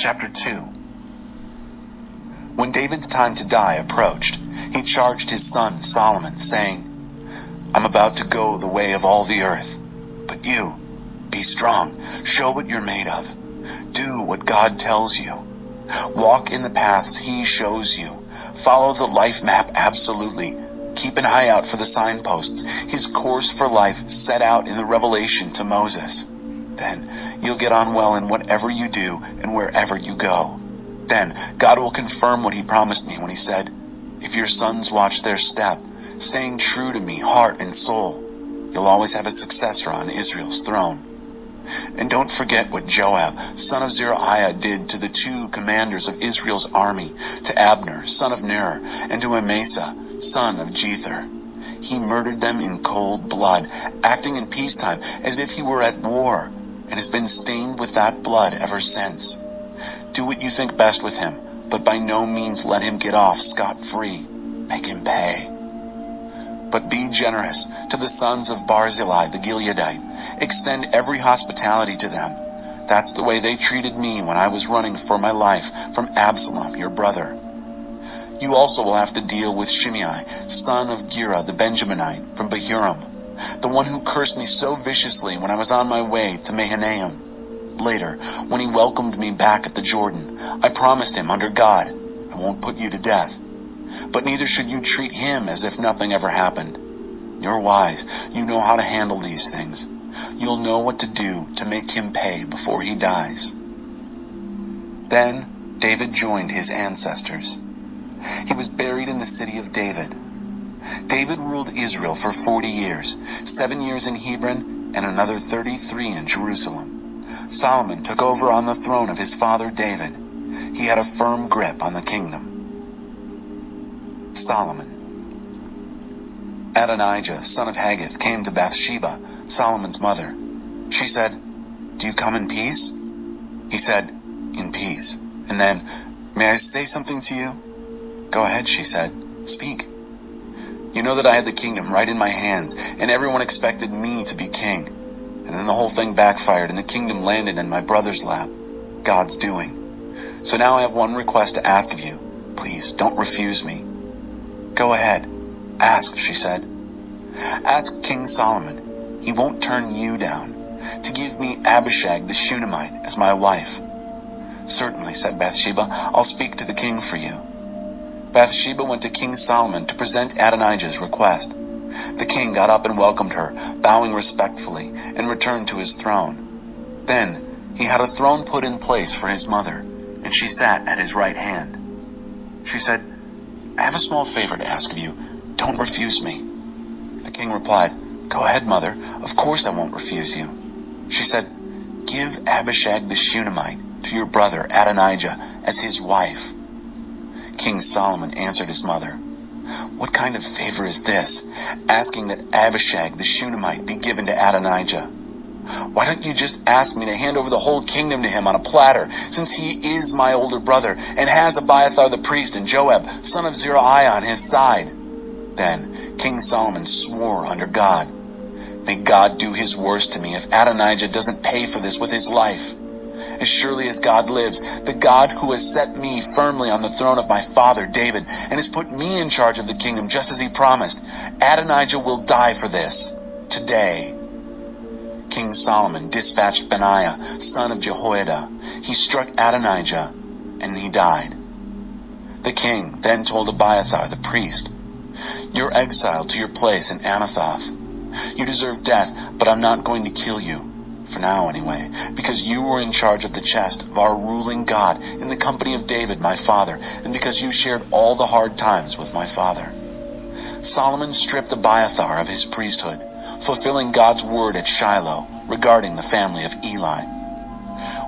Chapter 2. When David's time to die approached, he charged his son Solomon, saying, "I'm about to go the way of all the earth, but you, be strong, show what you're made of. Do what God tells you. Walk in the paths he shows you. Follow the life map absolutely. Keep an eye out for the signposts, his course for life set out in the revelation to Moses. Then you'll get on well in whatever you do and wherever you go. Then God will confirm what he promised me when he said, 'If your sons watch their step, staying true to me, heart and soul, you'll always have a successor on Israel's throne.' And don't forget what Joab, son of Zeruiah, did to the two commanders of Israel's army, to Abner, son of Ner, and to Amasa, son of Jether. He murdered them in cold blood, acting in peacetime as if he were at war, and has been stained with that blood ever since. Do what you think best with him, but by no means let him get off scot-free. Make him pay. But be generous to the sons of Barzillai the Gileadite. Extend every hospitality to them. That's the way they treated me when I was running for my life from Absalom, your brother. You also will have to deal with Shimei, son of Gera the Benjaminite, from Bahurim, the one who cursed me so viciously when I was on my way to Mahanaim. Later, when he welcomed me back at the Jordan, I promised him under God, I won't put you to death. But neither should you treat him as if nothing ever happened. You're wise. You know how to handle these things. You'll know what to do to make him pay before he dies." Then David joined his ancestors. He was buried in the city of David. David ruled Israel for 40 years, 7 years in Hebron and another 33 in Jerusalem. Solomon took over on the throne of his father David. He had a firm grip on the kingdom. Solomon. Adonijah, son of Haggith, came to Bathsheba, Solomon's mother. She said, "Do you come in peace?" He said, "In peace." And then, "May I say something to you?" "Go ahead," she said. "Speak." "You know that I had the kingdom right in my hands, and everyone expected me to be king. And then the whole thing backfired, and the kingdom landed in my brother's lap. God's doing. So now I have one request to ask of you. Please, don't refuse me." "Go ahead. Ask," she said. "Ask King Solomon, he won't turn you down, to give me Abishag the Shunammite as my wife." "Certainly," said Bathsheba, "I'll speak to the king for you." Bathsheba went to King Solomon to present Adonijah's request. The king got up and welcomed her, bowing respectfully, and returned to his throne. Then he had a throne put in place for his mother, and she sat at his right hand. She said, "I have a small favor to ask of you. Don't refuse me." The king replied, "Go ahead, mother. Of course I won't refuse you." She said, "Give Abishag the Shunammite to your brother Adonijah as his wife." King Solomon answered his mother, "What kind of favor is this, asking that Abishag the Shunammite be given to Adonijah? Why don't you just ask me to hand over the whole kingdom to him on a platter, since he is my older brother and has Abiathar the priest and Joab, son of Zeruiah, on his side?" Then King Solomon swore under God, "May God do his worst to me if Adonijah doesn't pay for this with his life. As surely as God lives, the God who has set me firmly on the throne of my father David and has put me in charge of the kingdom just as he promised, Adonijah will die for this, today." King Solomon dispatched Benaiah, son of Jehoiada. He struck Adonijah, and he died. The king then told Abiathar the priest, "You're exiled to your place in Anathoth. You deserve death, but I'm not going to kill you. For now anyway, because you were in charge of the chest of our ruling God in the company of David my father, and because you shared all the hard times with my father." Solomon stripped Abiathar of his priesthood, fulfilling God's word at Shiloh regarding the family of Eli.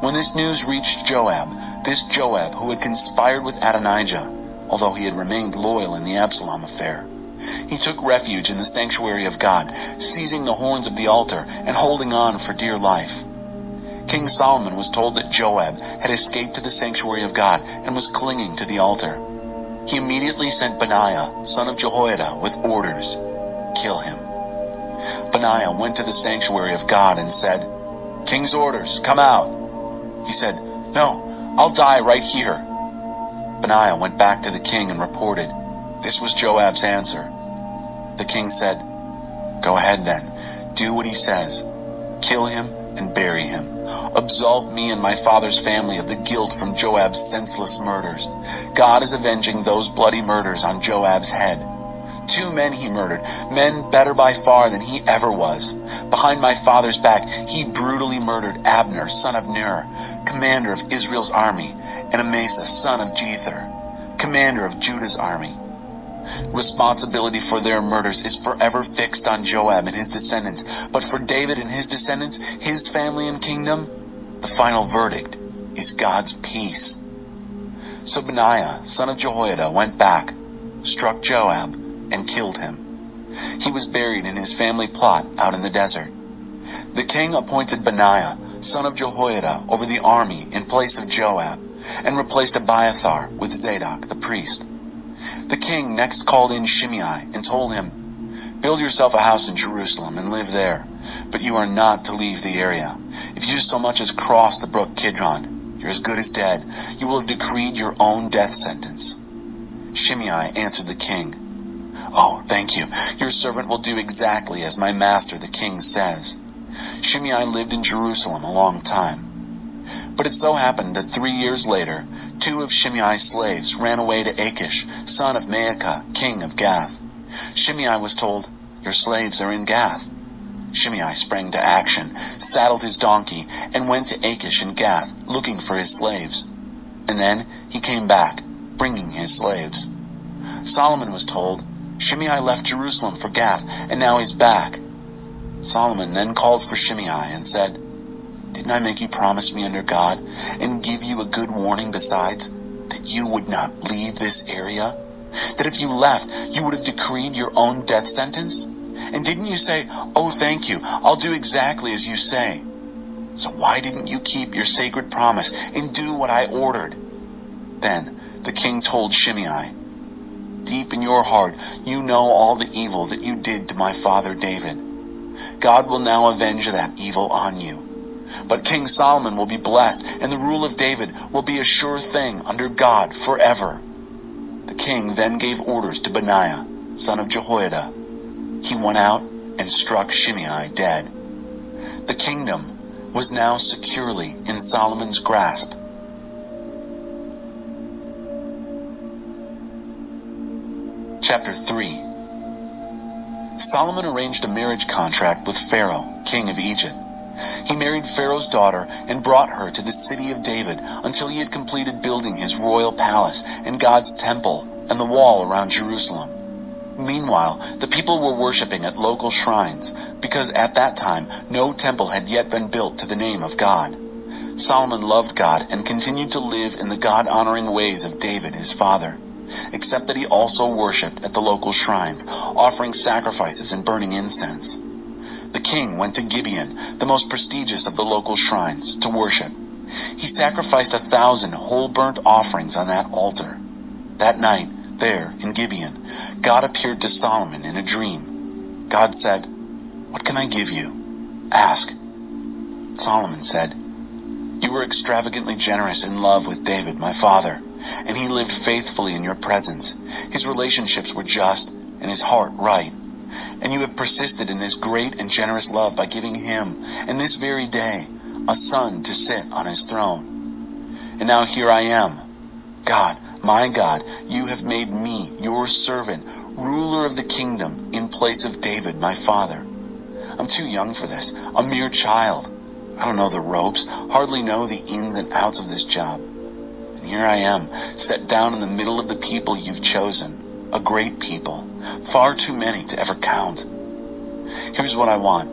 When this news reached Joab, this Joab who had conspired with Adonijah, although he had remained loyal in the Absalom affair, he took refuge in the sanctuary of God, seizing the horns of the altar and holding on for dear life. King Solomon was told that Joab had escaped to the sanctuary of God and was clinging to the altar. He immediately sent Benaiah, son of Jehoiada, with orders, "Kill him." Benaiah went to the sanctuary of God and said, "King's orders, come out." He said, "No, I'll die right here." Benaiah went back to the king and reported. This was Joab's answer. The king said, "Go ahead then, do what he says. Kill him and bury him. Absolve me and my father's family of the guilt from Joab's senseless murders. God is avenging those bloody murders on Joab's head. 2 men he murdered, men better by far than he ever was. Behind my father's back, he brutally murdered Abner, son of Ner, commander of Israel's army, and Amasa, son of Jether, commander of Judah's army. Responsibility for their murders is forever fixed on Joab and his descendants, but for David and his descendants, his family and kingdom, the final verdict is God's peace." So Benaiah, son of Jehoiada, went back, struck Joab, and killed him. He was buried in his family plot out in the desert. The king appointed Benaiah, son of Jehoiada, over the army in place of Joab, and replaced Abiathar with Zadok the priest. The king next called in Shimei and told him, "Build yourself a house in Jerusalem and live there, but you are not to leave the area. If you so much as cross the brook Kidron, you're as good as dead. You will have decreed your own death sentence." Shimei answered the king, "Oh, thank you. Your servant will do exactly as my master the king says." Shimei lived in Jerusalem a long time. But it so happened that 3 years later, 2 of Shimei's slaves ran away to Achish, son of Maacah, king of Gath. Shimei was told, "Your slaves are in Gath." Shimei sprang to action, saddled his donkey, and went to Achish in Gath, looking for his slaves. And then he came back, bringing his slaves. Solomon was told, "Shimei left Jerusalem for Gath, and now he's back." Solomon then called for Shimei and said, "Didn't I make you promise me under God, and give you a good warning besides, that you would not leave this area? That if you left, you would have decreed your own death sentence? And didn't you say, 'Oh, thank you, I'll do exactly as you say'? So why didn't you keep your sacred promise and do what I ordered?" Then the king told Shimei, "Deep in your heart, you know all the evil that you did to my father David. God will now avenge that evil on you. But King Solomon will be blessed, and the rule of David will be a sure thing under God forever." The king then gave orders to Benaiah, son of Jehoiada. He went out and struck Shimei dead. The kingdom was now securely in Solomon's grasp. Chapter 3. Solomon arranged a marriage contract with Pharaoh, king of Egypt. He married Pharaoh's daughter and brought her to the city of David until he had completed building his royal palace and God's temple and the wall around Jerusalem. Meanwhile, the people were worshiping at local shrines, because at that time no temple had yet been built to the name of God. Solomon loved God and continued to live in the God-honoring ways of David his father, except that he also worshipped at the local shrines, offering sacrifices and burning incense. The king went to Gibeon, the most prestigious of the local shrines, to worship. He sacrificed 1,000 whole burnt offerings on that altar. That night, there in Gibeon, God appeared to Solomon in a dream. God said, "What can I give you? Ask." Solomon said, "You were extravagantly generous in love with David, my father, and he lived faithfully in your presence. His relationships were just, and his heart right. And you have persisted in this great and generous love by giving him, and this very day, a son to sit on his throne. And now here I am. God, my God, you have made me, your servant, ruler of the kingdom in place of David, my father. I'm too young for this, a mere child. I don't know the ropes, hardly know the ins and outs of this job. And here I am, set down in the middle of the people you've chosen, a great people, far too many to ever count. Here's what I want.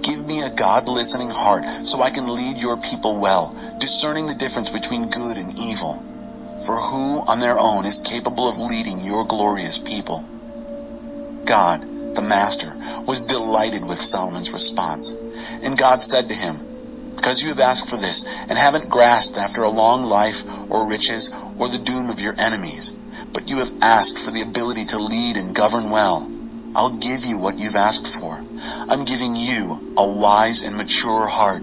Give me a God-listening heart so I can lead your people well, discerning the difference between good and evil. For who on their own is capable of leading your glorious people?" God, the Master, was delighted with Solomon's response. And God said to him, "Because you have asked for this and haven't grasped after a long life or riches or the doom of your enemies, but you have asked for the ability to lead and govern well, I'll give you what you've asked for. I'm giving you a wise and mature heart.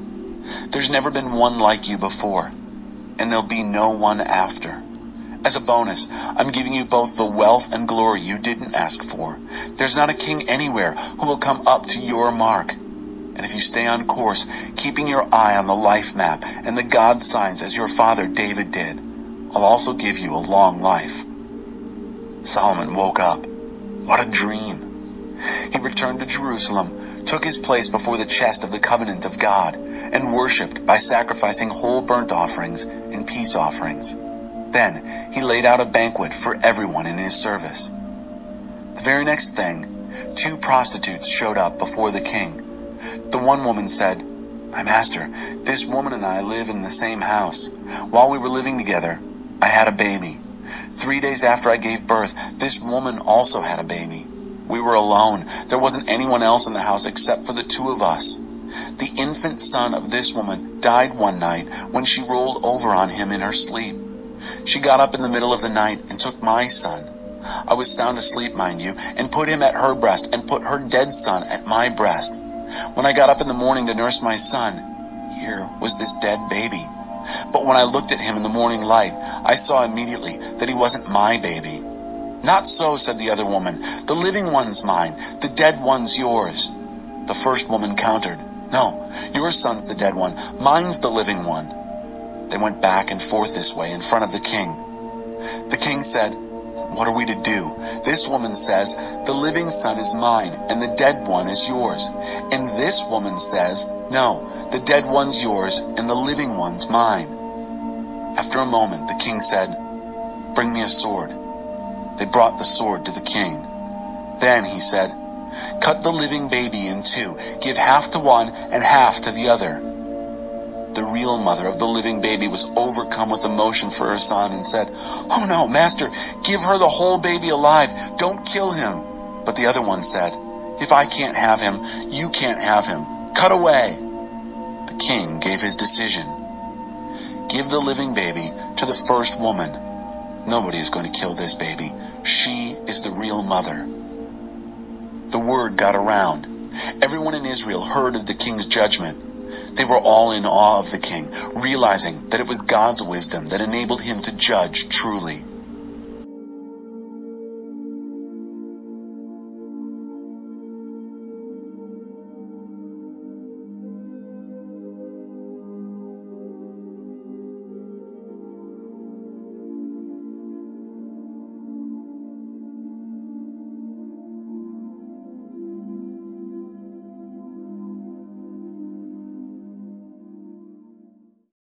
There's never been one like you before. and there'll be no one after. As a bonus, I'm giving you both the wealth and glory you didn't ask for. There's not a king anywhere who will come up to your mark. And if you stay on course, keeping your eye on the life map and the God signs as your father David did, I'll also give you a long life." Solomon woke up. What a dream! He returned to Jerusalem, took his place before the chest of the covenant of God, and worshipped by sacrificing whole burnt offerings and peace offerings. Then he laid out a banquet for everyone in his service. The very next thing, 2 prostitutes showed up before the king. The one woman said, "My master, this woman and I live in the same house. While we were living together, I had a baby. 3 days after I gave birth, this woman also had a baby. We were alone. There wasn't anyone else in the house except for the 2 of us. The infant son of this woman died one night when she rolled over on him in her sleep. She got up in the middle of the night and took my son. I was sound asleep, mind you, and put him at her breast and put her dead son at my breast. When I got up in the morning to nurse my son, here was this dead baby. But when I looked at him in the morning light, I saw immediately that he wasn't my baby." "Not so," said the other woman. "The living one's mine, the dead one's yours." The first woman countered, "No, your son's the dead one, mine's the living one." They went back and forth this way in front of the king. The king said, "What are we to do? This woman says, 'The living son is mine, and the dead one is yours.' And this woman says, 'No, the dead one's yours, and the living one's mine.'" After a moment, the king said, "Bring me a sword." They brought the sword to the king. Then he said, "Cut the living baby in 2. Give half to one and half to the other." The real mother of the living baby was overcome with emotion for her son and said, "Oh no, master, give her the whole baby alive. Don't kill him." But the other one said, "If I can't have him, you can't have him. Cut away." The king gave his decision. Give the living baby to the first woman. Nobody is going to kill this baby. She is the real mother. The word got around. Everyone in Israel heard of the king's judgment. They were all in awe of the king, realizing that it was God's wisdom that enabled him to judge truly.